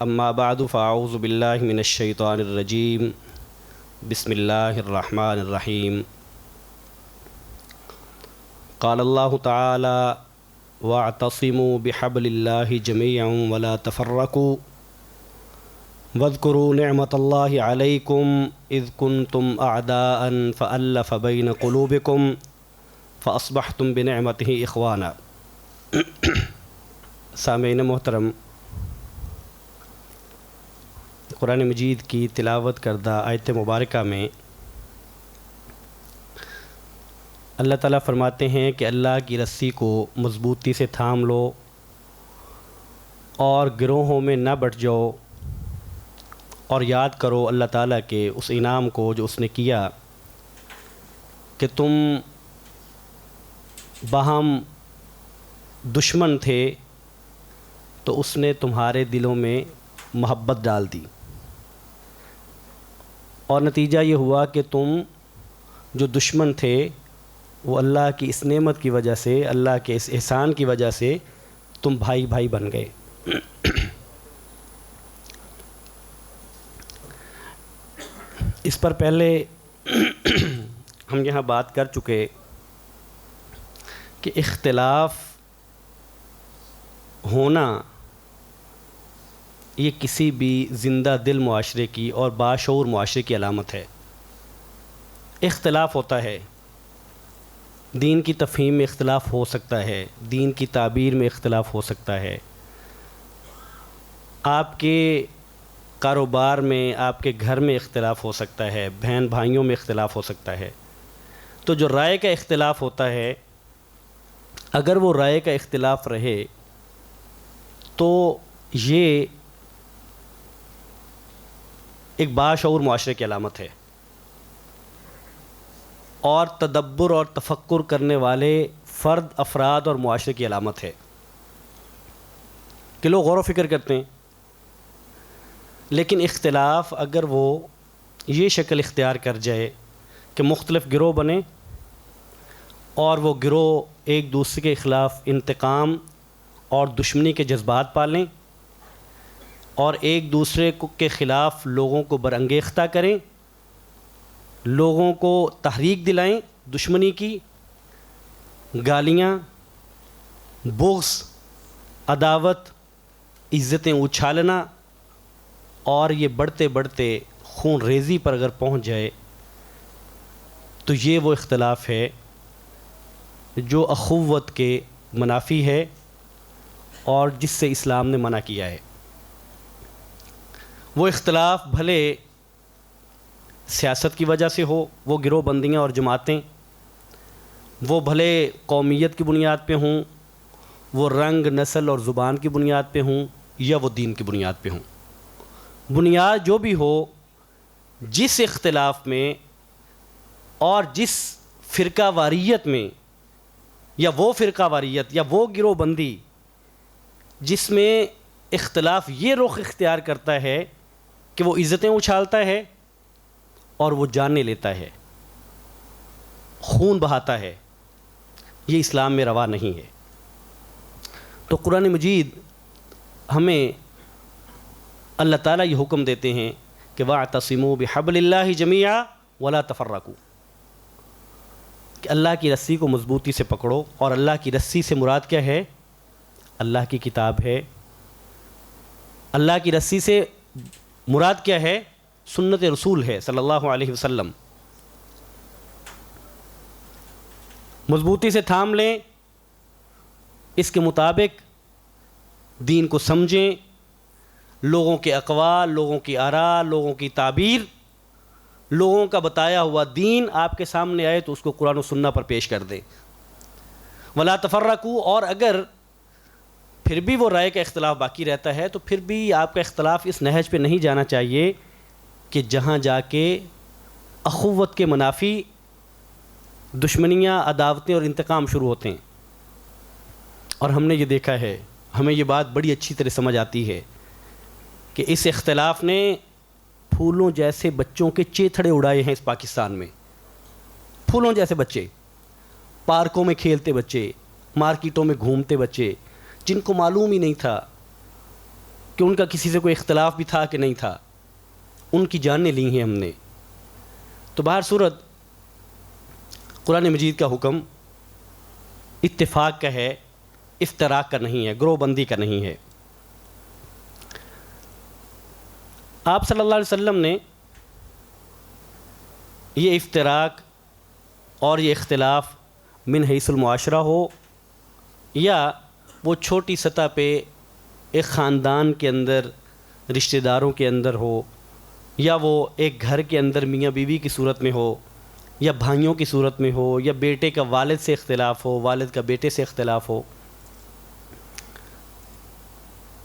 اما بعد فاعوذ باللہ من الشیطان الرجیم بسم اللہ الرحمن الرحیم قال اللہ تعالی واعتصموا بحبل اللہ جميعا ولا تفرقوا واذکروا نعمت اللہ علیکم اذ کنتم اعداء فألف بین قلوبکم فاصبحتم بنعمتہ اخوانا۔ سامعین محترم، قرآن مجید کی تلاوت کردہ آیت مبارکہ میں اللہ تعالیٰ فرماتے ہیں کہ اللہ کی رسی کو مضبوطی سے تھام لو اور گروہوں میں نہ بٹ جاؤ، اور یاد کرو اللہ تعالیٰ کے اس انعام کو جو اس نے کیا کہ تم باہم دشمن تھے تو اس نے تمہارے دلوں میں محبت ڈال دی، اور نتیجہ یہ ہوا کہ تم جو دشمن تھے وہ اللہ کی اس نعمت کی وجہ سے، اللہ کے اس احسان کی وجہ سے تم بھائی بھائی بن گئے۔ اس پر پہلے ہم یہاں بات کر چکے کہ اختلاف ہونا یہ کسی بھی زندہ دل معاشرے کی اور باشعور معاشرے کی علامت ہے۔ اختلاف ہوتا ہے، دین کی تفہیم میں اختلاف ہو سکتا ہے، دین کی تعبیر میں اختلاف ہو سکتا ہے، آپ کے کاروبار میں، آپ کے گھر میں اختلاف ہو سکتا ہے، بہن بھائیوں میں اختلاف ہو سکتا ہے۔ تو جو رائے کا اختلاف ہوتا ہے، اگر وہ رائے کا اختلاف رہے تو یہ ایک باشعور معاشرے کی علامت ہے، اور تدبر اور تفکر کرنے والے فرد، افراد اور معاشرے کی علامت ہے کہ لوگ غور و فکر کرتے ہیں۔ لیکن اختلاف اگر وہ یہ شکل اختیار کر جائے کہ مختلف گروہ بنے اور وہ گروہ ایک دوسرے کے خلاف انتقام اور دشمنی کے جذبات پالیں اور ایک دوسرے کے خلاف لوگوں کو برانگیختہ کریں، لوگوں کو تحریک دلائیں دشمنی کی، گالیاں، بغض، عداوت، عزتیں اچھالنا، اور یہ بڑھتے بڑھتے خون ریزی پر اگر پہنچ جائے تو یہ وہ اختلاف ہے جو اخوت کے منافی ہے اور جس سے اسلام نے منع کیا ہے۔ وہ اختلاف بھلے سیاست کی وجہ سے ہو، وہ گروہ بندیاں اور جماعتیں، وہ بھلے قومیت کی بنیاد پہ ہوں، وہ رنگ، نسل اور زبان کی بنیاد پہ ہوں، یا وہ دین کی بنیاد پہ ہوں۔ بنیاد جو بھی ہو، جس اختلاف میں اور جس فرقہ واریت میں، یا وہ فرقہ واریت یا وہ گروہ بندی جس میں اختلاف یہ رخ اختیار کرتا ہے کہ وہ عزتیں اچھالتا ہے اور وہ جانیں لیتا ہے، خون بہاتا ہے، یہ اسلام میں روا نہیں ہے۔ تو قرآن مجید ہمیں اللہ تعالیٰ یہ حکم دیتے ہیں کہ وَاعْتَصِمُوا بِحَبْلِ اللَّهِ جَمِيعًا وَلَا تَفَرَّقُوا، کہ اللہ کی رسی کو مضبوطی سے پکڑو، اور اللہ کی رسی سے مراد کیا ہے؟ اللہ کی کتاب ہے۔ اللہ کی رسی سے مراد کیا ہے؟ سنت رسول ہے صلی اللہ علیہ وسلم۔ مضبوطی سے تھام لیں، اس کے مطابق دین کو سمجھیں، لوگوں کے اقوال، لوگوں کی آراء، لوگوں کی تعبیر، لوگوں کا بتایا ہوا دین آپ کے سامنے آئے تو اس کو قرآن و سنہ پر پیش کر دیں۔ ولا تفرقوا، اور اگر پھر بھی وہ رائے کا اختلاف باقی رہتا ہے تو پھر بھی آپ کا اختلاف اس نہج پہ نہیں جانا چاہیے کہ جہاں جا کے اخوت کے منافی دشمنیاں، عداوتیں اور انتقام شروع ہوتے ہیں۔ اور ہم نے یہ دیکھا ہے، ہمیں یہ بات بڑی اچھی طرح سمجھ آتی ہے کہ اس اختلاف نے پھولوں جیسے بچوں کے چیتھڑے اڑائے ہیں اس پاکستان میں۔ پھولوں جیسے بچے، پارکوں میں کھیلتے بچے، مارکیٹوں میں گھومتے بچے، جن کو معلوم ہی نہیں تھا کہ ان کا کسی سے کوئی اختلاف بھی تھا کہ نہیں تھا، ان کی جانیں لی ہیں ہم نے۔ تو بہر صورت قرآن مجید کا حکم اتفاق کا ہے، افتراق کا نہیں ہے، گروہ بندی کا نہیں ہے۔ آپ صلی اللہ علیہ وسلم نے یہ افتراق اور یہ اختلاف من حیث المعاشرہ ہو یا وہ چھوٹی سطح پہ ایک خاندان کے اندر رشتہ داروں کے اندر ہو، یا وہ ایک گھر کے اندر میاں بیوی کی صورت میں ہو، یا بھائیوں کی صورت میں ہو، یا بیٹے کا والد سے اختلاف ہو، والد کا بیٹے سے اختلاف ہو،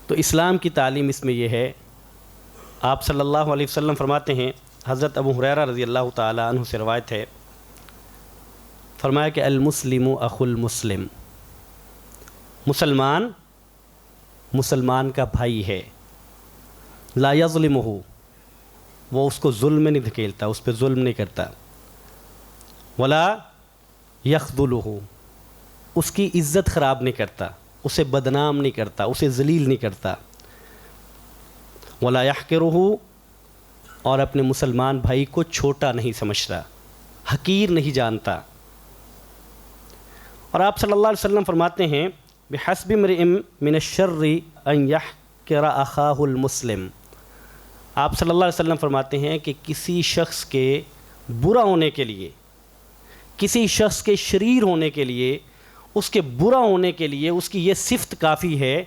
تو اسلام کی تعلیم اس میں یہ ہے۔ آپ صلی اللہ علیہ وسلم فرماتے ہیں، حضرت ابو ہریرہ رضی اللہ تعالیٰ عنہ سے روایت ہے، فرمایا کہ المسلم اخو المسلم، مسلمان مسلمان کا بھائی ہے، لا یظلمہ، وہ اس کو ظلم میں نہیں دھکیلتا، اس پہ ظلم نہیں کرتا، ولا یخذلہ، اس کی عزت خراب نہیں کرتا، اسے بدنام نہیں کرتا، اسے ذلیل نہیں کرتا، ولا یحقرہ، اور اپنے مسلمان بھائی کو چھوٹا نہیں سمجھتا، حقیر نہیں جانتا۔ اور آپ صلی اللہ علیہ وسلم فرماتے ہیں بحسب امرئ من الشر ان یحقر اخاہ المسلم، آپ صلی اللہ علیہ وسلم فرماتے ہیں کہ کسی شخص کے برا ہونے کے لیے، کسی شخص کے شریر ہونے کے لیے، اس کے برا ہونے کے لیے اس کی یہ صفت کافی ہے،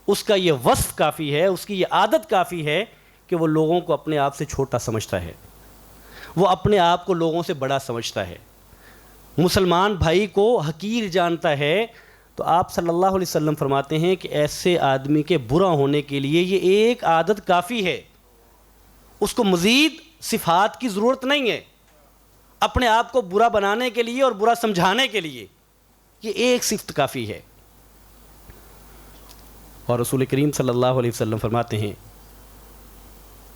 اس کا یہ وصف کافی ہے، اس کی یہ عادت کافی ہے کہ وہ لوگوں کو اپنے آپ سے چھوٹا سمجھتا ہے، وہ اپنے آپ کو لوگوں سے بڑا سمجھتا ہے، مسلمان بھائی کو حقیر جانتا ہے۔ تو آپ صلی اللہ علیہ وسلم فرماتے ہیں کہ ایسے آدمی کے برا ہونے کے لیے یہ ایک عادت کافی ہے، اس کو مزید صفات کی ضرورت نہیں ہے، اپنے آپ کو برا بنانے کے لیے اور برا سمجھانے کے لیے یہ ایک صفت کافی ہے۔ اور رسول کریم صلی اللہ علیہ وسلم فرماتے ہیں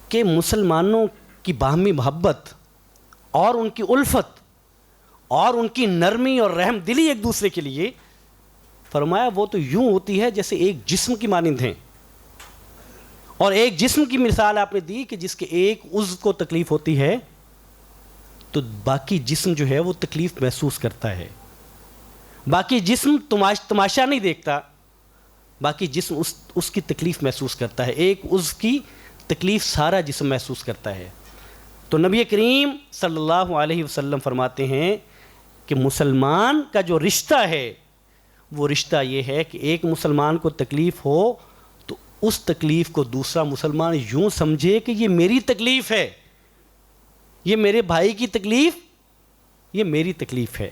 کہ مسلمانوں کی باہمی محبت اور ان کی الفت اور ان کی نرمی اور رحم دلی ایک دوسرے کے لیے، فرمایا وہ تو یوں ہوتی ہے جیسے ایک جسم کی مانند ہیں، اور ایک جسم کی مثال آپ نے دی کہ جس کے ایک عضو کو تکلیف ہوتی ہے تو باقی جسم جو ہے وہ تکلیف محسوس کرتا ہے، باقی جسم تماشا نہیں دیکھتا، باقی جسم اس کی تکلیف محسوس کرتا ہے، ایک عضو کی تکلیف سارا جسم محسوس کرتا ہے۔ تو نبی کریم صلی اللہ علیہ وسلم فرماتے ہیں کہ مسلمان کا جو رشتہ ہے وہ رشتہ یہ ہے کہ ایک مسلمان کو تکلیف ہو تو اس تکلیف کو دوسرا مسلمان یوں سمجھے کہ یہ میری تکلیف ہے، یہ میرے بھائی کی تکلیف، یہ میری تکلیف ہے۔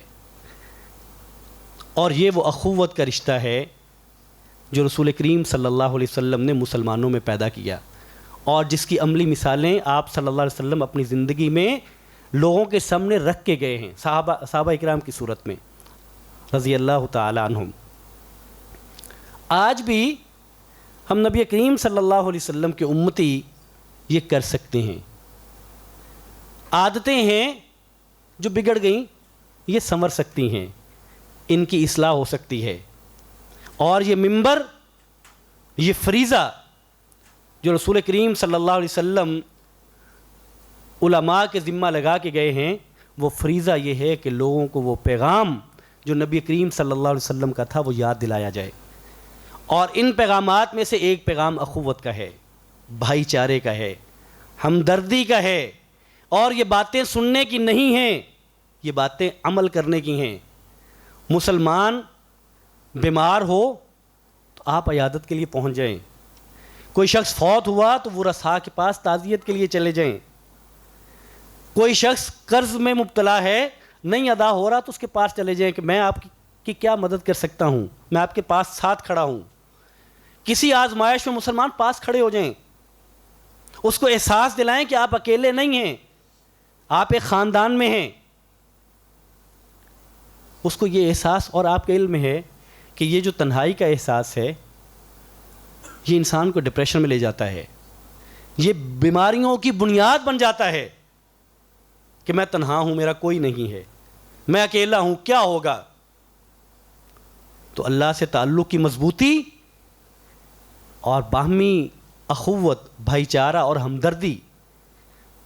اور یہ وہ اخوت کا رشتہ ہے جو رسول کریم صلی اللہ علیہ وسلم نے مسلمانوں میں پیدا کیا، اور جس کی عملی مثالیں آپ صلی اللہ علیہ وسلم اپنی زندگی میں لوگوں کے سامنے رکھ کے گئے ہیں، صحابہ اکرام کی صورت میں رضی اللہ تعالی عنہم۔ آج بھی ہم نبی کریم صلی اللہ علیہ وسلم کے امتی یہ کر سکتے ہیں۔ عادتیں ہیں جو بگڑ گئیں یہ سنور سکتی ہیں، ان کی اصلاح ہو سکتی ہے، اور یہ منبر، یہ فریضہ جو رسول کریم صلی اللہ علیہ وسلم علماء کے ذمہ لگا کے گئے ہیں، وہ فریضہ یہ ہے کہ لوگوں کو وہ پیغام جو نبی کریم صلی اللہ علیہ وسلم کا تھا وہ یاد دلایا جائے۔ اور ان پیغامات میں سے ایک پیغام اخوت کا ہے، بھائی چارے کا ہے، ہمدردی کا ہے، اور یہ باتیں سننے کی نہیں ہیں، یہ باتیں عمل کرنے کی ہیں۔ مسلمان بیمار ہو تو آپ عیادت کے لیے پہنچ جائیں، کوئی شخص فوت ہوا تو وہ رسا کے پاس تعزیت کے لیے چلے جائیں، کوئی شخص قرض میں مبتلا ہے، نہیں ادا ہو رہا تو اس کے پاس چلے جائیں کہ میں آپ کی کیا مدد کر سکتا ہوں، میں آپ کے پاس ساتھ کھڑا ہوں۔ کسی آزمائش میں مسلمان پاس کھڑے ہو جائیں، اس کو احساس دلائیں کہ آپ اکیلے نہیں ہیں، آپ ایک خاندان میں ہیں۔ اس کو یہ احساس اور آپ کے علم میں ہے کہ یہ جو تنہائی کا احساس ہے یہ انسان کو ڈپریشن میں لے جاتا ہے، یہ بیماریوں کی بنیاد بن جاتا ہے کہ میں تنہا ہوں، میرا کوئی نہیں ہے، میں اکیلا ہوں، کیا ہوگا؟ تو اللہ سے تعلق کی مضبوطی اور باہمی اخوت، بھائی چارہ اور ہمدردی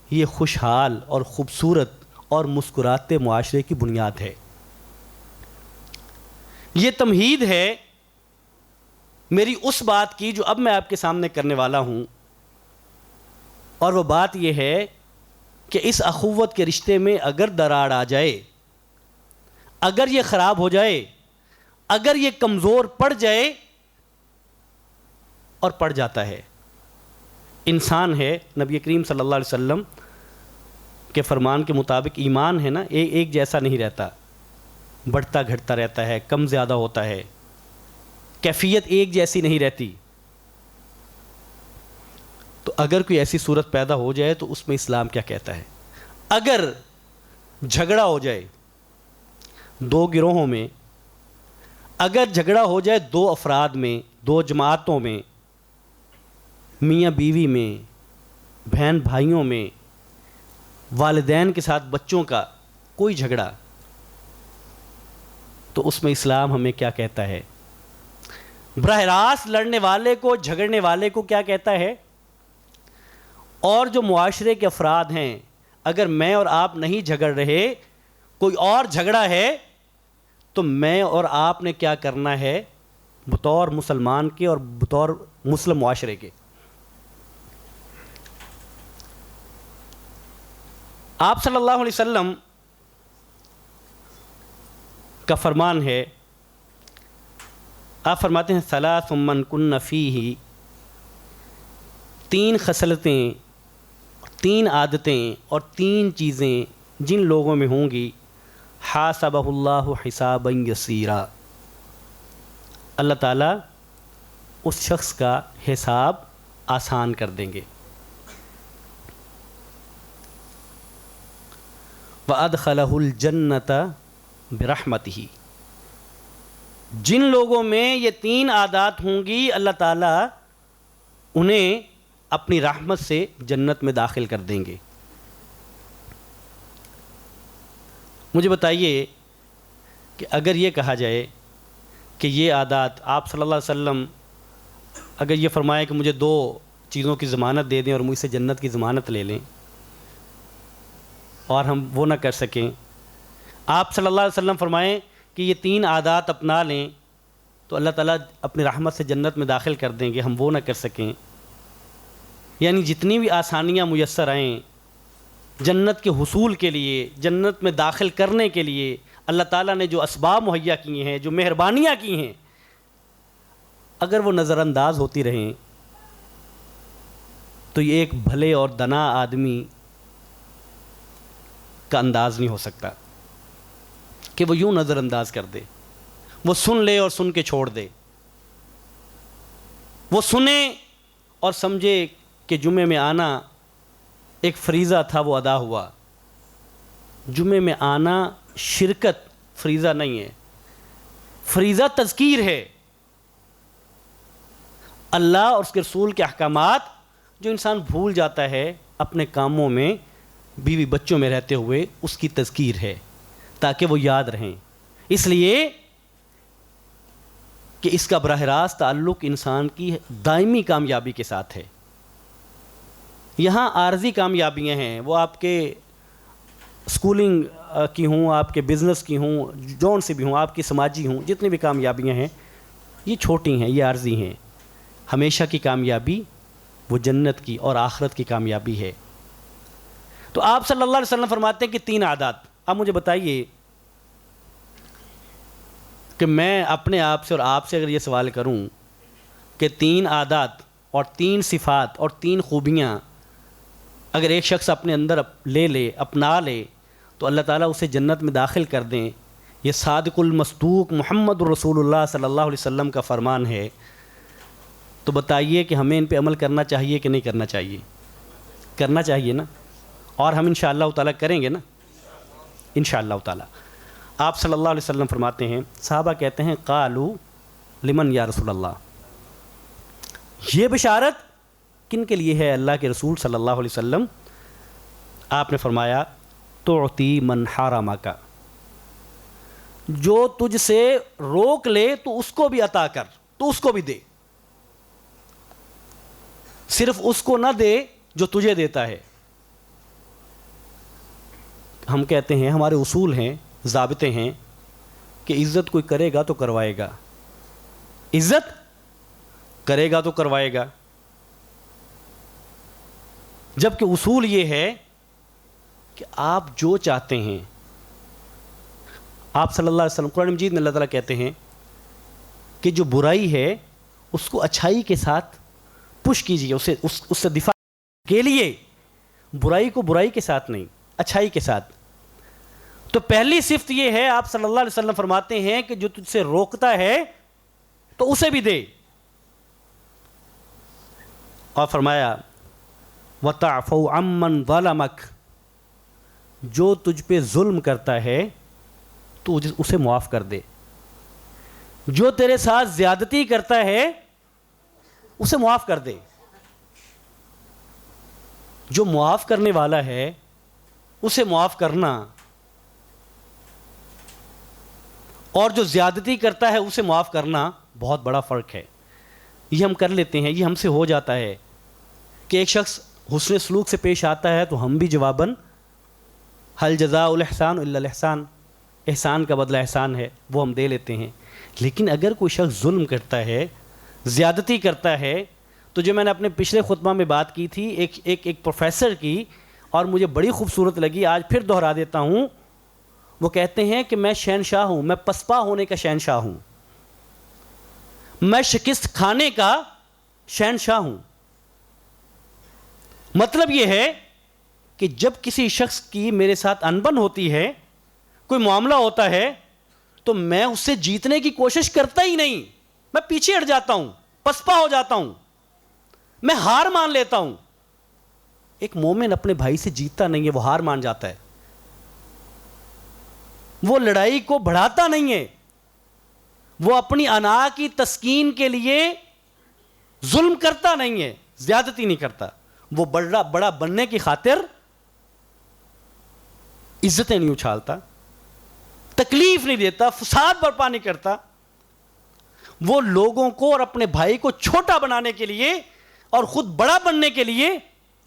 یہ خوشحال اور خوبصورت اور مسکراتے معاشرے کی بنیاد ہے۔ یہ تمہید ہے میری اس بات کی جو اب میں آپ کے سامنے کرنے والا ہوں، اور وہ بات یہ ہے کہ اس اخوت کے رشتے میں اگر دراڑ آ جائے، اگر یہ خراب ہو جائے، اگر یہ کمزور پڑ جائے، اور پڑ جاتا ہے، انسان ہے، نبی کریم صلی اللہ علیہ وسلم کے فرمان کے مطابق ایمان ہے نا، ایک جیسا نہیں رہتا، بڑھتا گھٹتا رہتا ہے، کم زیادہ ہوتا ہے، کیفیت ایک جیسی نہیں رہتی۔ تو اگر کوئی ایسی صورت پیدا ہو جائے تو اس میں اسلام کیا کہتا ہے؟ اگر جھگڑا ہو جائے دو گروہوں میں، اگر جھگڑا ہو جائے دو افراد میں، دو جماعتوں میں، میاں بیوی میں، بہن بھائیوں میں، والدین کے ساتھ بچوں کا کوئی جھگڑا، تو اس میں اسلام ہمیں کیا کہتا ہے؟ براہ راست لڑنے والے کو، جھگڑنے والے کو کیا کہتا ہے؟ اور جو معاشرے کے افراد ہیں، اگر میں اور آپ نہیں جھگڑ رہے، کوئی اور جھگڑا ہے، تو میں اور آپ نے کیا کرنا ہے بطور مسلمان کے اور بطور مسلم معاشرے کے؟ آپ صلی اللہ علیہ وسلم کا فرمان ہے، آپ فرماتے ہیں ثلاث من کن فیہ، تین خصلتیں، تین عادتیں اور تین چیزیں جن لوگوں میں ہوں گی، حاسبہ اللہ حسابا یسیرا، اللہ تعالیٰ اس شخص کا حساب آسان کر دیں گے۔ وَأَدْخَلَهُ الْجَنَّةَ بِرَحْمَتِهِ، جن لوگوں میں یہ تین عادات ہوں گی اللہ تعالیٰ انہیں اپنی رحمت سے جنت میں داخل کر دیں گے۔ مجھے بتائیے کہ اگر یہ کہا جائے کہ یہ عادات، آپ صلی اللہ علیہ وسلم اگر یہ فرمائے کہ مجھے دو چیزوں کی ضمانت دے دیں اور مجھ سے جنت کی ضمانت لے لیں، اور ہم وہ نہ کر سکیں، آپ صلی اللہ علیہ وسلم فرمائیں کہ یہ تین عادات اپنا لیں تو اللہ تعالیٰ اپنی رحمت سے جنت میں داخل کر دیں گے، ہم وہ نہ کر سکیں، یعنی جتنی بھی آسانیاں میسر آئیں جنت کے حصول کے لیے، جنت میں داخل کرنے کے لیے اللہ تعالیٰ نے جو اسباب مہیا کیے ہیں، جو مہربانیاں کی ہیں، اگر وہ نظر انداز ہوتی رہیں تو یہ ایک بھلے اور دنا آدمی کا انداز نہیں ہو سکتا کہ وہ یوں نظر انداز کر دے، وہ سن لے اور سن کے چھوڑ دے، وہ سنے اور سمجھے کہ جمعے میں آنا ایک فریضہ تھا، وہ ادا ہوا۔ جمعے میں آنا شرکت فریضہ نہیں ہے، فریضہ تذکیر ہے، اللہ اور اس کے رسول کے احکامات جو انسان بھول جاتا ہے اپنے کاموں میں، بیوی بچوں میں رہتے ہوئے، اس کی تذکیر ہے تاکہ وہ یاد رہیں، اس لیے کہ اس کا براہ راست تعلق انسان کی دائمی کامیابی کے ساتھ ہے۔ یہاں عارضی کامیابیاں ہیں، وہ آپ کے اسکولنگ کی ہوں، آپ کے بزنس کی ہوں، جون سے بھی ہوں، آپ کی سماجی ہوں، جتنی بھی کامیابیاں ہیں یہ چھوٹی ہیں، یہ عارضی ہیں۔ ہمیشہ کی کامیابی وہ جنت کی اور آخرت کی کامیابی ہے۔ تو آپ صلی اللہ علیہ وسلم فرماتے ہیں کہ تین عادات۔ اب مجھے بتائیے کہ میں اپنے آپ سے اور آپ سے اگر یہ سوال کروں کہ تین عادات اور تین صفات اور تین خوبیاں اگر ایک شخص اپنے اندر لے لے، اپنا لے، تو اللہ تعالیٰ اسے جنت میں داخل کر دیں، یہ صادق المصدوق محمد رسول اللہ صلی اللہ علیہ وسلم کا فرمان ہے، تو بتائیے کہ ہمیں ان پہ عمل کرنا چاہیے کہ نہیں کرنا چاہیے؟ کرنا چاہیے نا، اور ہم انشاءاللہ تعالیٰ کریں گے نا، انشاءاللہ تعالیٰ۔ آپ صلی اللہ علیہ وسلم فرماتے ہیں، صحابہ کہتے ہیں قالوا لمن یا رسول اللہ، یہ بشارت کن کے لیے ہے اللہ کے رسول صلی اللہ علیہ وسلم؟ آپ نے فرمایا تعطی من حرمک، جو تجھ سے روک لے تو اس کو بھی عطا کر، تو اس کو بھی دے۔ صرف اس کو نہ دے جو تجھے دیتا ہے. ہم کہتے ہیں، ہمارے اصول ہیں، ضابطے ہیں کہ عزت کوئی کرے گا تو کروائے گا، عزت کرے گا تو کروائے گا. جبکہ اصول یہ ہے کہ آپ جو چاہتے ہیں، آپ صلی اللہ علیہ وسلم قرآن مجید میں اللہ تعالیٰ کہتے ہیں کہ جو برائی ہے اس کو اچھائی کے ساتھ پش کیجیے، اس سے دفاع کے لیے. برائی کو برائی کے ساتھ نہیں، اچھائی کے ساتھ. تو پہلی صفت یہ ہے، آپ صلی اللہ علیہ وسلم فرماتے ہیں کہ جو تجھ سے روکتا ہے تو اسے بھی دے. اور فرمایا وَتَعْفُوا عَمَّنْ ظَلَمَكَ، جو تجھ پہ ظلم کرتا ہے تو اسے معاف کر دے. جو تیرے ساتھ زیادتی کرتا ہے اسے معاف کر دے. جو معاف کرنے والا ہے اسے معاف کرنا، اور جو زیادتی کرتا ہے اسے معاف کرنا بہت بڑا فرق ہے. یہ ہم کر لیتے ہیں، یہ ہم سے ہو جاتا ہے کہ ایک شخص حسن سلوک سے پیش آتا ہے تو ہم بھی جواباً حل جزاء الاحسان الا الاحسان، احسان کا بدلہ احسان ہے، وہ ہم دے لیتے ہیں. لیکن اگر کوئی شخص ظلم کرتا ہے، زیادتی کرتا ہے، تو جو میں نے اپنے پچھلے خطبہ میں بات کی تھی ایک پروفیسر کی، اور مجھے بڑی خوبصورت لگی، آج پھر دہرا دیتا ہوں. وہ کہتے ہیں کہ میں شہنشاہ ہوں، میں پسپا ہونے کا شہنشاہ ہوں، میں شکست کھانے کا شہنشاہ ہوں. مطلب یہ ہے کہ جب کسی شخص کی میرے ساتھ انبن ہوتی ہے، کوئی معاملہ ہوتا ہے، تو میں اس سے جیتنے کی کوشش کرتا ہی نہیں، میں پیچھے ہٹ جاتا ہوں، پسپا ہو جاتا ہوں، میں ہار مان لیتا ہوں. ایک مومن اپنے بھائی سے جیتتا نہیں ہے، وہ ہار مان جاتا ہے، وہ لڑائی کو بڑھاتا نہیں ہے، وہ اپنی انا کی تسکین کے لیے ظلم کرتا نہیں ہے، زیادتی نہیں کرتا. وہ بڑا بننے کی خاطر عزتیں نہیں اچھالتا، تکلیف نہیں دیتا، فساد برپا نہیں کرتا. وہ لوگوں کو اور اپنے بھائی کو چھوٹا بنانے کے لیے اور خود بڑا بننے کے لیے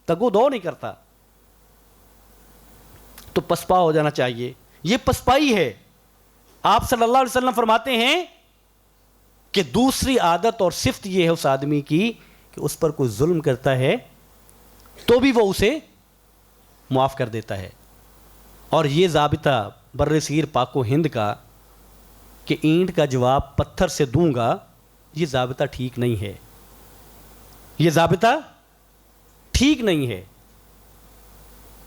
تگو دو نہیں کرتا. تو پسپا ہو جانا چاہیے، یہ پسپائی ہے. آپ صلی اللہ علیہ وسلم فرماتے ہیں کہ دوسری عادت اور صفت یہ ہے اس آدمی کی کہ اس پر کوئی ظلم کرتا ہے تو بھی وہ اسے معاف کر دیتا ہے. اور یہ ضابطہ بر صغیر پاک و ہند کا کہ اینٹ کا جواب پتھر سے دوں گا، یہ ضابطہ ٹھیک نہیں ہے، یہ ضابطہ ٹھیک نہیں ہے.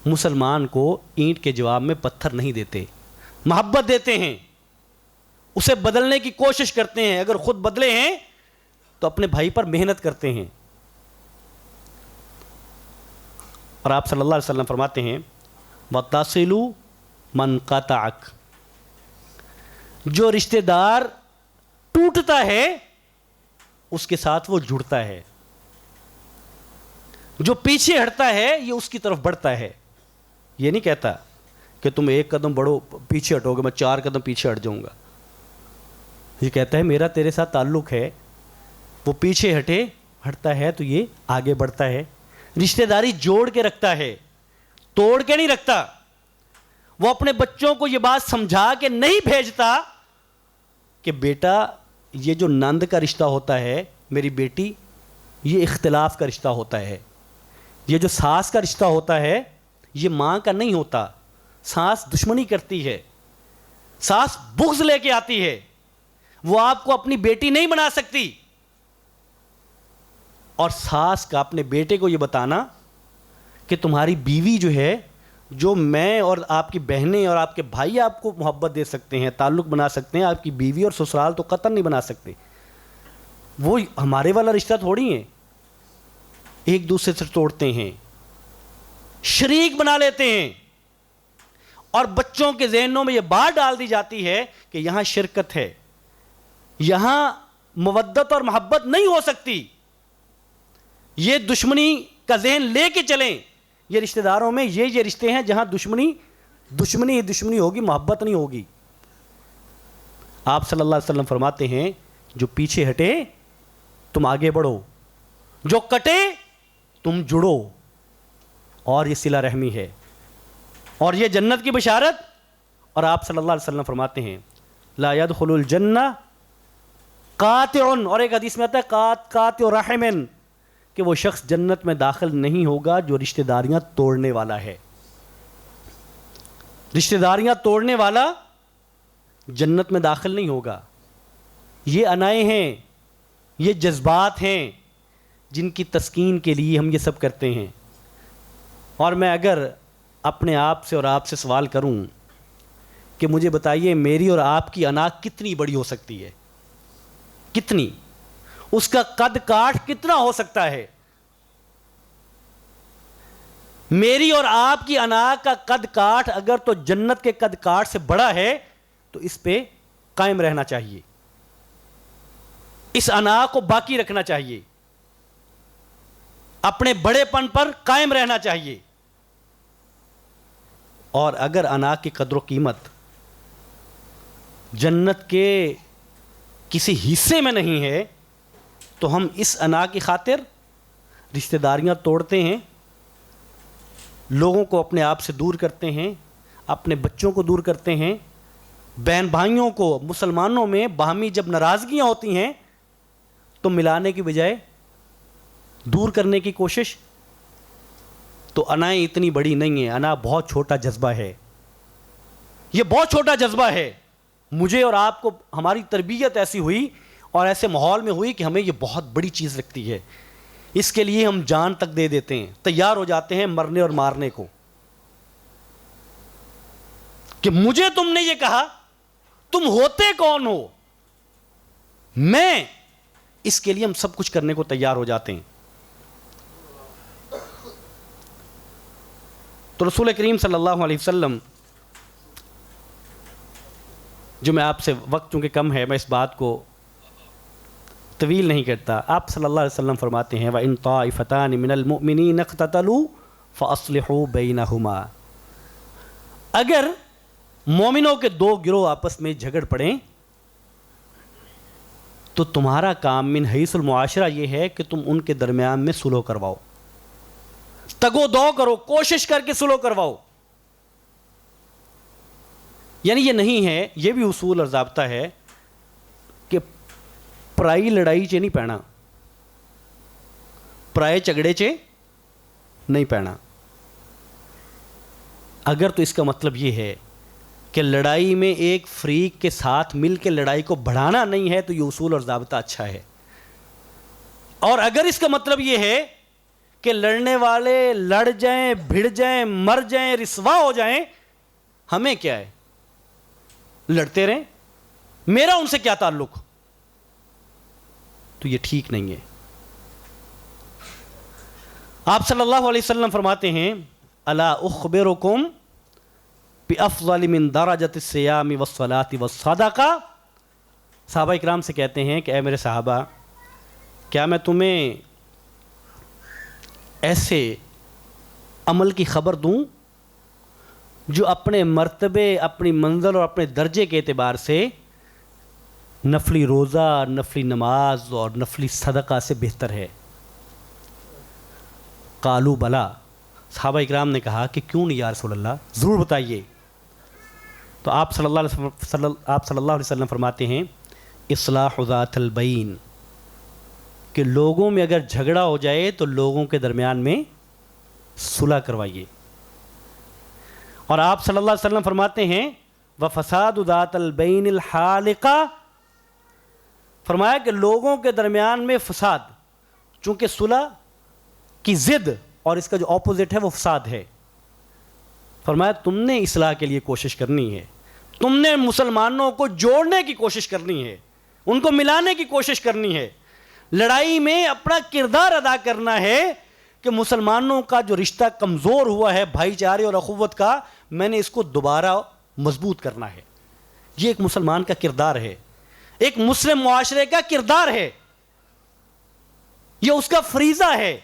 مسلمان کو اینٹ کے جواب میں پتھر نہیں دیتے، محبت دیتے ہیں، اسے بدلنے کی کوشش کرتے ہیں. اگر خود بدلے ہیں تو اپنے بھائی پر محنت کرتے ہیں. اور آپ صلی اللہ علیہ وسلم فرماتے ہیں وَتَصِلُ مَنْ قَطَعَكَ، جو رشتہ دار ٹوٹتا ہے اس کے ساتھ وہ جڑتا ہے، جو پیچھے ہٹتا ہے یہ اس کی طرف بڑھتا ہے. یہ نہیں کہتا کہ تم ایک قدم بڑھو پیچھے ہٹو گے میں 4 قدم پیچھے ہٹ جاؤں گا. یہ کہتا ہے میرا تیرے ساتھ تعلق ہے، وہ پیچھے ہٹتا ہے تو یہ آگے بڑھتا ہے. رشتہ داری جوڑ کے رکھتا ہے، توڑ کے نہیں رکھتا. وہ اپنے بچوں کو یہ بات سمجھا کے نہیں بھیجتا کہ بیٹا یہ جو نند کا رشتہ ہوتا ہے میری بیٹی، یہ اختلاف کا رشتہ ہوتا ہے. یہ جو ساس کا رشتہ ہوتا ہے یہ ماں کا نہیں ہوتا. ساس دشمنی کرتی ہے، ساس بغض لے کے آتی ہے، وہ آپ کو اپنی بیٹی نہیں بنا سکتی. اور ساس کا اپنے بیٹے کو یہ بتانا کہ تمہاری بیوی جو ہے، جو میں اور آپ کی بہنیں اور آپ کے بھائی آپ کو محبت دے سکتے ہیں، تعلق بنا سکتے ہیں، آپ کی بیوی اور سسرال تو قطعاً نہیں بنا سکتے. وہ ہمارے والا رشتہ تھوڑی ہیں، ایک دوسرے سے توڑتے ہیں، شریک بنا لیتے ہیں. اور بچوں کے ذہنوں میں یہ بات ڈال دی جاتی ہے کہ یہاں شرکت ہے، یہاں مودت اور محبت نہیں ہو سکتی. یہ دشمنی کا ذہن لے کے چلیں. یہ رشتہ داروں میں یہ رشتے ہیں جہاں دشمنی ہوگی، محبت نہیں ہوگی. آپ صلی اللہ علیہ وسلم فرماتے ہیں جو پیچھے ہٹے تم آگے بڑھو، جو کٹے تم جڑو، اور یہ صلہ رحمی ہے اور یہ جنت کی بشارت. اور آپ صلی اللہ علیہ وسلم فرماتے ہیں لا يدخل الجنہ قاطع، اور ایک حدیث میں آتا ہے قاطع رحم، کہ وہ شخص جنت میں داخل نہیں ہوگا جو رشتہ داریاں توڑنے والا ہے. رشتہ داریاں توڑنے والا جنت میں داخل نہیں ہوگا. یہ انائیں ہیں، یہ جذبات ہیں جن کی تسکین کے لیے ہم یہ سب کرتے ہیں. اور میں اگر اپنے آپ سے اور آپ سے سوال کروں کہ مجھے بتائیے میری اور آپ کی انا کتنی بڑی ہو سکتی ہے، کتنی، اس کا قد کاٹ کتنا ہو سکتا ہے؟ میری اور آپ کی انا کا قد کاٹ اگر تو جنت کے قد کاٹ سے بڑا ہے تو اس پہ قائم رہنا چاہیے، اس انا کو باقی رکھنا چاہیے، اپنے بڑے پن پر قائم رہنا چاہیے. اور اگر انا کی قدر و قیمت جنت کے کسی حصے میں نہیں ہے تو ہم اس انا کی خاطر رشتہ داریاں توڑتے ہیں، لوگوں کو اپنے آپ سے دور کرتے ہیں، اپنے بچوں کو دور کرتے ہیں، بہن بھائیوں کو. مسلمانوں میں باہمی جب ناراضگیاں ہوتی ہیں تو ملانے کی بجائے دور کرنے کی کوشش. تو انائیں اتنی بڑی نہیں ہیں، انا بہت چھوٹا جذبہ ہے، یہ بہت چھوٹا جذبہ ہے. مجھے اور آپ کو ہماری تربیت ایسی ہوئی اور ایسے ماحول میں ہوئی کہ ہمیں یہ بہت بڑی چیز لگتی ہے، اس کے لیے ہم جان تک دے دیتے ہیں، تیار ہو جاتے ہیں مرنے اور مارنے کو. کہ مجھے تم نے یہ کہا، تم ہوتے کون ہو؟ میں، اس کے لیے ہم سب کچھ کرنے کو تیار ہو جاتے ہیں. تو رسول کریم صلی اللہ علیہ وسلم، جو میں آپ سے وقت چونکہ کم ہے میں اس بات کو طویل نہیں کرتا، آپ صلی اللہ علیہ وسلم فرماتے ہیں وَإِن طَائِفَتَانِ مِنَ الْمُؤْمِنِينَ اقْتَتَلُوا فَأَصْلِحُوا بَيْنَهُمَا، اگر مومنوں کے دو گروہ آپس میں جھگڑ پڑیں تو تمہارا کام من حیث المعاشرہ یہ ہے کہ تم ان کے درمیان میں صلح کرواؤ، تگو دو کرو، کوشش کر کے صلح کرواؤ. یعنی یہ نہیں ہے، یہ بھی اصول اور ضابطہ ہے کہ پرائی لڑائی چ نہیں پینا، پرائے جھگڑے چ نہیں پینا. اگر تو اس کا مطلب یہ ہے کہ لڑائی میں ایک فریق کے ساتھ مل کے لڑائی کو بڑھانا نہیں ہے تو یہ اصول اور ضابطہ اچھا ہے. اور اگر اس کا مطلب یہ ہے کہ لڑنے والے لڑ جائیں، بھڑ جائیں، مر جائیں، رسوا ہو جائیں، ہمیں کیا ہے، لڑتے رہیں، میرا ان سے کیا تعلق، تو یہ ٹھیک نہیں ہے. آپ صلی اللہ علیہ وسلم فرماتے ہیں الا اخبرکم بافضل من درجۃ الصیام والصلاۃ والصدقہ. صحابہ اکرام سے کہتے ہیں کہ اے میرے صحابہ، کیا میں تمہیں ایسے عمل کی خبر دوں جو اپنے مرتبے، اپنی منزل اور اپنے درجے کے اعتبار سے نفلی روزہ، نفلی نماز اور نفلی صدقہ سے بہتر ہے؟ قالوا بلا، صحابہ اکرام نے کہا کہ کیوں نہیں یا رسول اللہ، ضرور بتائیے. تو آپ صلی اللہ علیہ وسلم فرماتے ہیں اصلاح ذات البین، کہ لوگوں میں اگر جھگڑا ہو جائے تو لوگوں کے درمیان میں صلح کروائیے. اور آپ صلی اللہ علیہ وسلم فرماتے ہیں وَفَسَادُ ذَاتَ الْبَيْنِ الْحَالِقَةِ، فرمایا کہ لوگوں کے درمیان میں فساد، چونکہ صلح کی ضد اور اس کا جو اپوزٹ ہے وہ فساد ہے، فرمایا تم نے اصلاح کے لیے کوشش کرنی ہے، تم نے مسلمانوں کو جوڑنے کی کوشش کرنی ہے، ان کو ملانے کی کوشش کرنی ہے. لڑائی میں اپنا کردار ادا کرنا ہے کہ مسلمانوں کا جو رشتہ کمزور ہوا ہے بھائی چارے اور اخوت کا، میں نے اس کو دوبارہ مضبوط کرنا ہے. یہ ایک مسلمان کا کردار ہے، ایک مسلم معاشرے کا کردار ہے، یہ اس کا فریضہ ہے،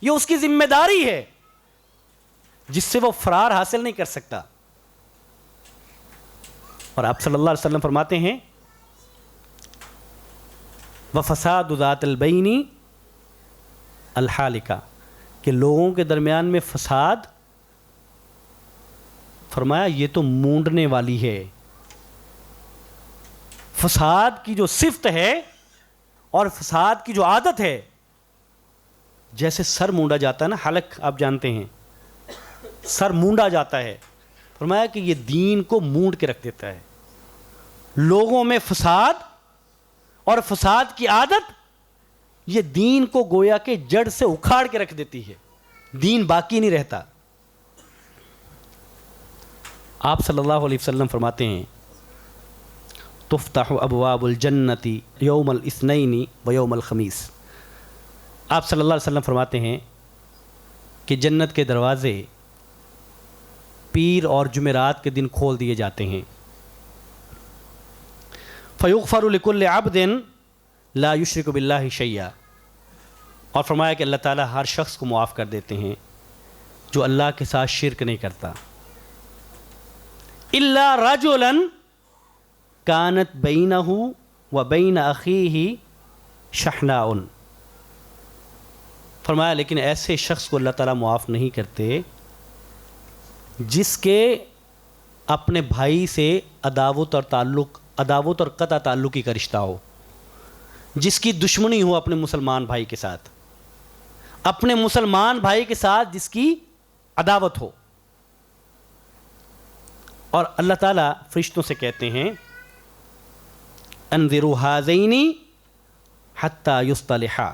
یہ اس کی ذمہ داری ہے جس سے وہ فرار حاصل نہیں کر سکتا. اور آپ صلی اللہ علیہ وسلم فرماتے ہیں وَفَسَادُ ذَاتِ الْبَيْنِ الْحَالِقَةِ، کہ لوگوں کے درمیان میں فساد، فرمایا یہ تو مونڈنے والی ہے. فساد کی جو صفت ہے اور فساد کی جو عادت ہے، جیسے سر مونڈا جاتا ہے نا، حلق آپ جانتے ہیں، سر مونڈا جاتا ہے، فرمایا کہ یہ دین کو مونڈ کے رکھ دیتا ہے. لوگوں میں فساد اور فساد کی عادت یہ دین کو گویا کہ جڑ سے اکھاڑ کے رکھ دیتی ہے، دین باقی نہیں رہتا. آپ صلی اللہ علیہ وسلم فرماتے ہیں تفتح ابواب الجنت یوم الاثنین و یوم الخمیس. آپ صلی اللہ علیہ وسلم فرماتے ہیں کہ جنت کے دروازے پیر اور جمعرات کے دن کھول دیے جاتے ہیں. فیغفر لکل عبد لا یشرک باللہ شیئا، اور فرمایا کہ اللہ تعالیٰ ہر شخص کو معاف کر دیتے ہیں جو اللہ کے ساتھ شرک نہیں کرتا. الا رجلا کانت بینہ و بین اخیہ شحناء، فرمایا لیکن ایسے شخص کو اللہ تعالیٰ معاف نہیں کرتے جس کے اپنے بھائی سے عداوت اور قطع تعلقی کا رشتہ ہو، جس کی دشمنی ہو اپنے مسلمان بھائی کے ساتھ، اپنے مسلمان بھائی کے ساتھ جس کی عداوت ہو. اور اللہ تعالیٰ فرشتوں سے کہتے ہیں انذروا ہذین حتی یصطلحا،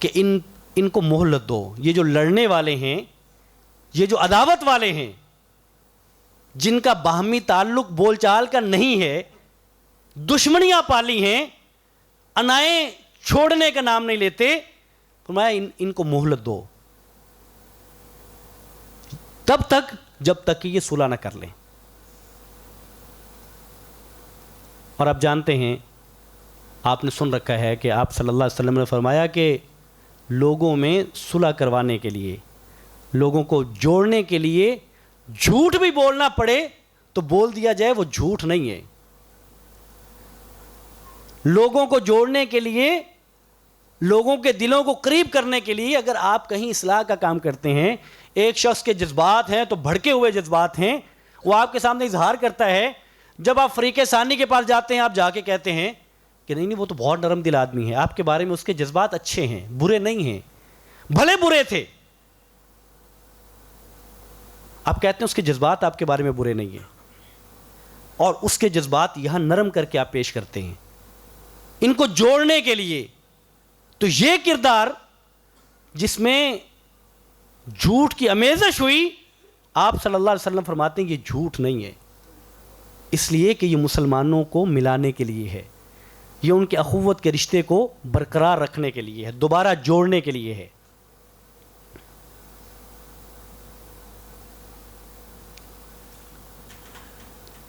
کہ ان کو مہلت دو، یہ جو لڑنے والے ہیں، یہ جو عداوت والے ہیں، جن کا باہمی تعلق بول چال کا نہیں ہے، دشمنیاں پالی ہیں، انائیں چھوڑنے کا نام نہیں لیتے، فرمایا ان کو مہلت دو تب تک جب تک کہ یہ صلح نہ کر لیں. اور آپ جانتے ہیں، آپ نے سن رکھا ہے کہ آپ صلی اللہ علیہ وسلم نے فرمایا کہ لوگوں میں صلح کروانے کے لیے، لوگوں کو جوڑنے کے لیے جھوٹ بھی بولنا پڑے تو بول دیا جائے، وہ جھوٹ نہیں ہے. لوگوں کو جوڑنے کے لیے، لوگوں کے دلوں کو قریب کرنے کے لیے اگر آپ کہیں اصلاح کا کام کرتے ہیں، ایک شخص کے جذبات ہیں تو بھڑکے ہوئے جذبات ہیں، وہ آپ کے سامنے اظہار کرتا ہے، جب آپ فریق ثانی کے پاس جاتے ہیں، آپ جا کے کہتے ہیں کہ نہیں وہ تو بہت نرم دل آدمی ہے، آپ کے بارے میں اس کے جذبات اچھے ہیں، برے نہیں ہیں، بھلے برے تھے، آپ کہتے ہیں اس کے جذبات آپ کے بارے میں برے نہیں ہیں، اور اس کے جذبات یہاں نرم کر کے آپ پیش کرتے ہیں ان کو جوڑنے کے لیے. تو یہ کردار جس میں جھوٹ کی آمیزش ہوئی، آپ صلی اللہ علیہ وسلم فرماتے ہیں یہ جھوٹ نہیں ہے، اس لیے کہ یہ مسلمانوں کو ملانے کے لیے ہے، یہ ان کے اخوت کے رشتے کو برقرار رکھنے کے لیے ہے، دوبارہ جوڑنے کے لیے ہے.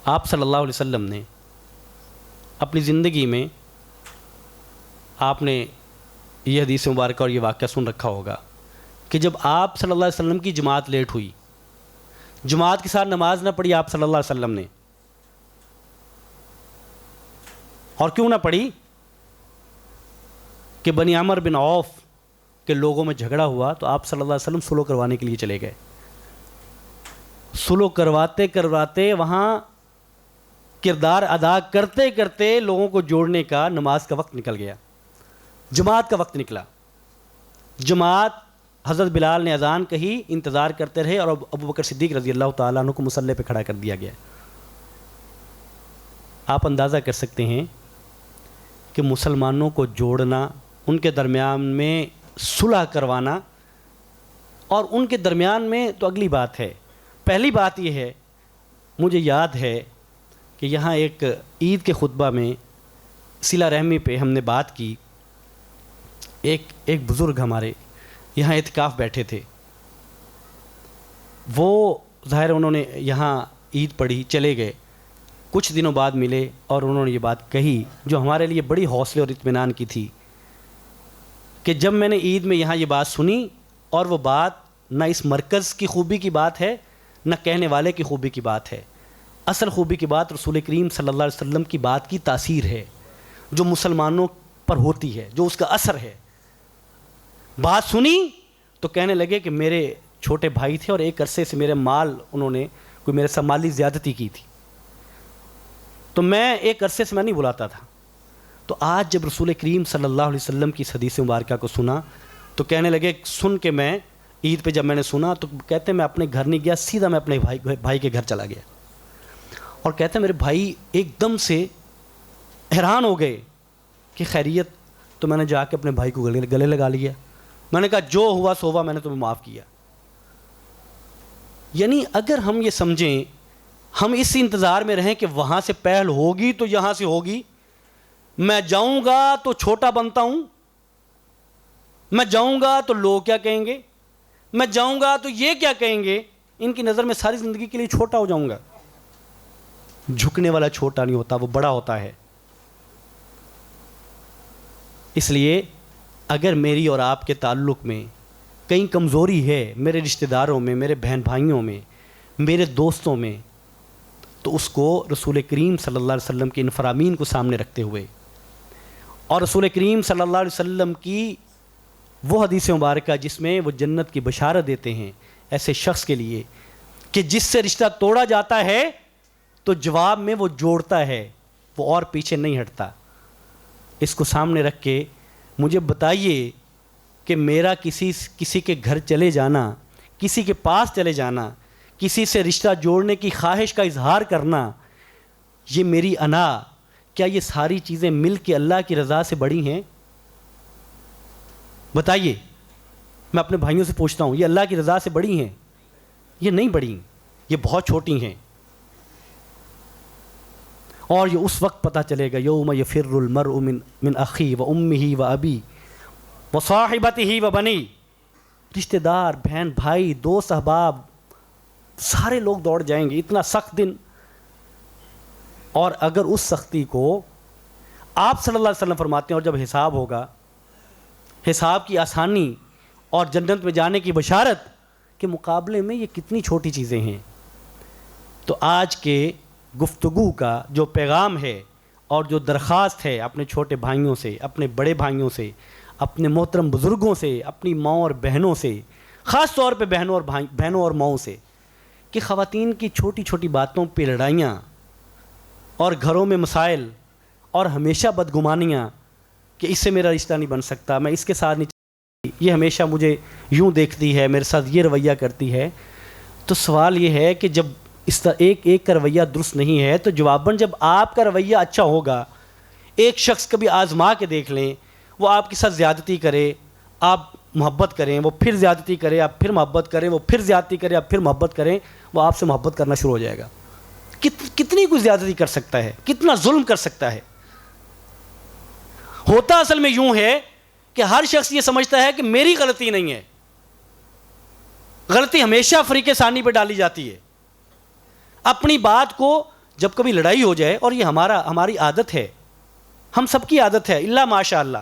آپ صلی اللہ علیہ وسلم نے اپنی زندگی میں، آپ نے یہ حدیث مبارکہ اور یہ واقعہ سن رکھا ہوگا کہ جب آپ صلی اللہ علیہ وسلم کی جماعت لیٹ ہوئی، جماعت کے ساتھ نماز نہ پڑھی آپ صلی اللہ علیہ وسلم نے، اور کیوں نہ پڑھی کہ بنی عمر بن عوف کے لوگوں میں جھگڑا ہوا تو آپ صلی اللہ علیہ وسلم صلح کروانے کے لیے چلے گئے. صلح کرواتے کرواتے، وہاں کردار ادا کرتے کرتے لوگوں کو جوڑنے کا، نماز کا وقت نکل گیا، جماعت کا وقت نکلا. جماعت، حضرت بلال نے اذان کہی، انتظار کرتے رہے، اور ابو بکر صدیق رضی اللہ تعالیٰ عنہ کو مصلی پہ کھڑا کر دیا گیا. آپ اندازہ کر سکتے ہیں کہ مسلمانوں کو جوڑنا، ان کے درمیان میں صلح کروانا، اور ان کے درمیان میں تو اگلی بات ہے. پہلی بات یہ ہے، مجھے یاد ہے کہ یہاں ایک عید کے خطبہ میں صلہ رحمی پہ ہم نے بات کی. ایک بزرگ ہمارے یہاں اعتکاف بیٹھے تھے، وہ ظاہر انہوں نے یہاں عید پڑھی، چلے گئے، کچھ دنوں بعد ملے اور انہوں نے یہ بات کہی جو ہمارے لیے بڑی حوصلے اور اطمینان کی تھی کہ جب میں نے عید میں یہاں یہ بات سنی، اور وہ بات نہ اس مرکز کی خوبی کی بات ہے، نہ کہنے والے کی خوبی کی بات ہے، اصل خوبی کی بات رسول کریم صلی اللہ علیہ وسلم کی بات کی تاثیر ہے جو مسلمانوں پر ہوتی ہے، جو اس کا اثر ہے. بات سنی تو کہنے لگے کہ میرے چھوٹے بھائی تھے اور ایک عرصے سے میرے مال انہوں نے کوئی میرے سے مالی زیادتی کی تھی، تو میں ایک عرصے سے میں نہیں بلاتا تھا. تو آج جب رسول کریم صلی اللہ علیہ وسلم کی اس حدیث مبارکہ کو سنا تو کہنے لگے، سن کے میں عید پہ جب میں نے سنا تو کہتے میں اپنے گھر نہیں گیا، سیدھا میں اپنے بھائی کے گھر چلا گیا. اور کہتے ہیں میرے بھائی ایک دم سے حیران ہو گئے کہ خیریت. تو میں نے جا کے اپنے بھائی کو گلے لگا لیا. میں نے کہا جو ہوا سو ہوا، میں نے تمہیں معاف کیا. یعنی اگر ہم یہ سمجھیں، ہم اس انتظار میں رہیں کہ وہاں سے پہل ہوگی تو یہاں سے ہوگی، میں جاؤں گا تو چھوٹا بنتا ہوں، میں جاؤں گا تو لوگ کیا کہیں گے، میں جاؤں گا تو یہ کیا کہیں گے، ان کی نظر میں ساری زندگی کے لیے چھوٹا ہو جاؤں گا. جھکنے والا چھوٹا نہیں ہوتا، وہ بڑا ہوتا ہے. اس لیے اگر میری اور آپ کے تعلق میں کہیں کمزوری ہے، میرے رشتہ داروں میں، میرے بہن بھائیوں میں، میرے دوستوں میں، تو اس کو رسول کریم صلی اللہ علیہ وسلم کے ان فرامین کو سامنے رکھتے ہوئے اور رسول کریم صلی اللہ علیہ وسلم کی وہ حدیث مبارکہ جس میں وہ جنت کی بشارت دیتے ہیں ایسے شخص کے لیے کہ جس سے رشتہ توڑا جاتا ہے تو جواب میں وہ جوڑتا ہے، وہ اور پیچھے نہیں ہٹتا. اس کو سامنے رکھ کے مجھے بتائیے کہ میرا کسی کے گھر چلے جانا، کسی کے پاس چلے جانا، کسی سے رشتہ جوڑنے کی خواہش کا اظہار کرنا، یہ میری انا، کیا یہ ساری چیزیں مل کے اللہ کی رضا سے بڑی ہیں؟ بتائیے. میں اپنے بھائیوں سے پوچھتا ہوں، یہ اللہ کی رضا سے بڑی ہیں؟ یہ نہیں بڑی، یہ بہت چھوٹی ہیں. اور یہ اس وقت پتہ چلے گا یوم یفر المرء من اخی و امہ و ابی و صاحبتہ و بنی. رشتہ دار، بہن بھائی، دوست احباب، سارے لوگ دوڑ جائیں گے. اتنا سخت دن. اور اگر اس سختی کو آپ صلی اللہ علیہ وسلم فرماتے ہیں اور جب حساب ہوگا، حساب کی آسانی اور جنت میں جانے کی بشارت کے مقابلے میں یہ کتنی چھوٹی چیزیں ہیں. تو آج کے گفتگو کا جو پیغام ہے اور جو درخواست ہے اپنے چھوٹے بھائیوں سے، اپنے بڑے بھائیوں سے، اپنے محترم بزرگوں سے، اپنی ماؤں اور بہنوں سے، خاص طور پہ بہنوں اور ماؤں سے، کہ خواتین کی چھوٹی چھوٹی باتوں پہ لڑائیاں اور گھروں میں مسائل اور ہمیشہ بدگمانیاں کہ اس سے میرا رشتہ نہیں بن سکتا، میں اس کے ساتھ نہیں چاہتی، یہ ہمیشہ مجھے یوں دیکھتی ہے، میرے ساتھ یہ رویہ کرتی ہے. تو سوال یہ ہے کہ جب اس طرح ایک کا رویہ درست نہیں ہے تو جواباً جب آپ کا رویہ اچھا ہوگا، ایک شخص کبھی آزما کے دیکھ لیں، وہ آپ کے ساتھ زیادتی کرے، آپ محبت کریں، وہ پھر زیادتی کرے، آپ پھر محبت کریں، وہ پھر زیادتی کرے، آپ پھر محبت کریں، وہ آپ سے محبت کرنا شروع ہو جائے گا. کتنی کوئی زیادتی کر سکتا ہے، کتنا ظلم کر سکتا ہے. ہوتا اصل میں یوں ہے کہ ہر شخص یہ سمجھتا ہے کہ میری غلطی نہیں ہے. غلطی ہمیشہ فریق ثانی پہ ڈالی جاتی ہے. اپنی بات کو جب کبھی لڑائی ہو جائے، اور یہ ہماری عادت ہے، ہم سب کی عادت ہے الا ماشاء اللہ،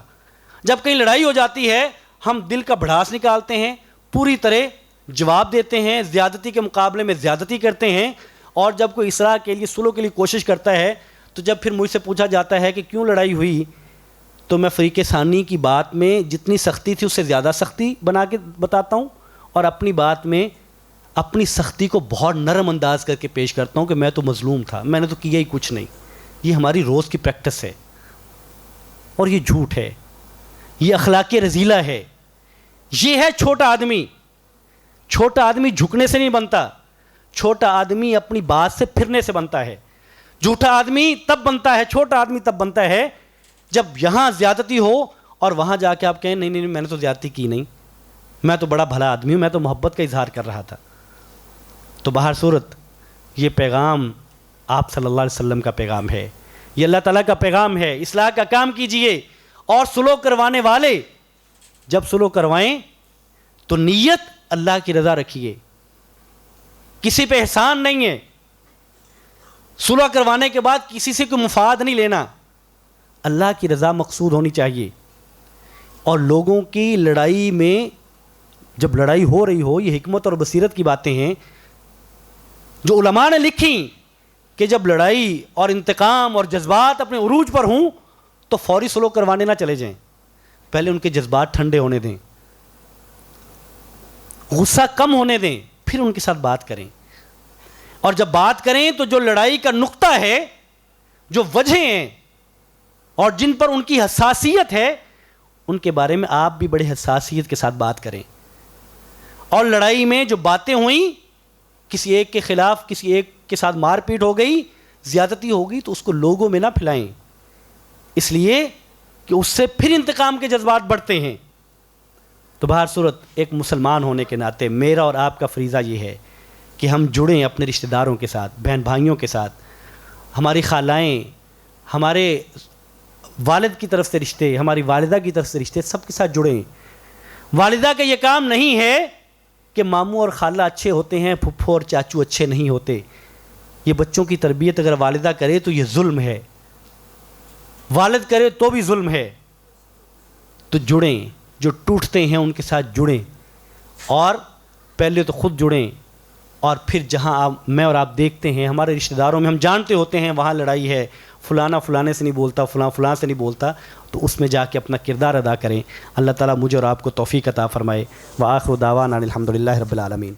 جب کہیں لڑائی ہو جاتی ہے ہم دل کا بھڑاس نکالتے ہیں، پوری طرح جواب دیتے ہیں، زیادتی کے مقابلے میں زیادتی کرتے ہیں. اور جب کوئی اصلاح کے لیے، صلح کے لیے کوشش کرتا ہے تو جب پھر مجھ سے پوچھا جاتا ہے کہ کیوں لڑائی ہوئی، تو میں فریق ثانی کی بات میں جتنی سختی تھی اس سے زیادہ سختی بنا کے بتاتا ہوں، اور اپنی بات میں اپنی سختی کو بہت نرم انداز کر کے پیش کرتا ہوں کہ میں تو مظلوم تھا، میں نے تو کیا ہی کچھ نہیں. یہ ہماری روز کی پریکٹس ہے اور یہ جھوٹ ہے، یہ اخلاق رذیلہ ہے. یہ ہے چھوٹا آدمی. چھوٹا آدمی جھکنے سے نہیں بنتا، چھوٹا آدمی اپنی بات سے پھرنے سے بنتا ہے. جھوٹا آدمی تب بنتا ہے، چھوٹا آدمی تب بنتا ہے جب یہاں زیادتی ہو اور وہاں جا کے آپ کہیں نہیں نہیں میں نے تو زیادتی کی نہیں، میں تو بڑا بھلا آدمی ہوں، میں تو محبت کا اظہار کر رہا تھا. تو بہر صورت یہ پیغام آپ صلی اللہ علیہ وسلم کا پیغام ہے، یہ اللہ تعالیٰ کا پیغام ہے. اصلاح کا کام کیجئے، اور صلح کروانے والے جب صلح کروائیں تو نیت اللہ کی رضا رکھیے، کسی پہ احسان نہیں ہے. صلح کروانے کے بعد کسی سے کوئی مفاد نہیں لینا، اللہ کی رضا مقصود ہونی چاہیے. اور لوگوں کی لڑائی میں جب لڑائی ہو رہی ہو، یہ حکمت اور بصیرت کی باتیں ہیں جو علماء نے لکھیں کہ جب لڑائی اور انتقام اور جذبات اپنے عروج پر ہوں تو فوری صلح کروانے نہ چلے جائیں، پہلے ان کے جذبات ٹھنڈے ہونے دیں. غصہ کم ہونے دیں، پھر ان کے ساتھ بات کریں، اور جب بات کریں تو جو لڑائی کا نقطہ ہے، جو وجہیں ہیں اور جن پر ان کی حساسیت ہے، ان کے بارے میں آپ بھی بڑے حساسیت کے ساتھ بات کریں. اور لڑائی میں جو باتیں ہوئیں، کسی ایک کے خلاف کسی ایک کے ساتھ مار پیٹ ہو گئی، زیادتی ہو گئی، تو اس کو لوگوں میں نہ پھیلائیں، اس لیے کہ اس سے پھر انتقام کے جذبات بڑھتے ہیں. تو بہر صورت ایک مسلمان ہونے کے ناطے میرا اور آپ کا فریضہ یہ ہے کہ ہم جڑیں اپنے رشتہ داروں کے ساتھ، بہن بھائیوں کے ساتھ، ہماری خالائیں، ہمارے والد کی طرف سے رشتے، ہماری والدہ کی طرف سے رشتے، سب کے ساتھ جڑیں. والدہ کا یہ کام نہیں ہے کہ ماموں اور خالہ اچھے ہوتے ہیں، پھپھو اور چاچو اچھے نہیں ہوتے. یہ بچوں کی تربیت اگر والدہ کرے تو یہ ظلم ہے، والد کرے تو بھی ظلم ہے. تو جڑیں، جو ٹوٹتے ہیں ان کے ساتھ جڑیں، اور پہلے تو خود جڑیں، اور پھر جہاں میں اور آپ دیکھتے ہیں ہمارے رشتہ داروں میں ہم جانتے ہوتے ہیں وہاں لڑائی ہے، فلانا فلانے سے نہیں بولتا، فلاں فلاں سے نہیں بولتا، تو اس میں جا کے اپنا کردار ادا کریں. اللہ تعالیٰ مجھے اور آپ کو توفیق عطا فرمائے. وآخر دعوانا الحمدللہ رب العالمین.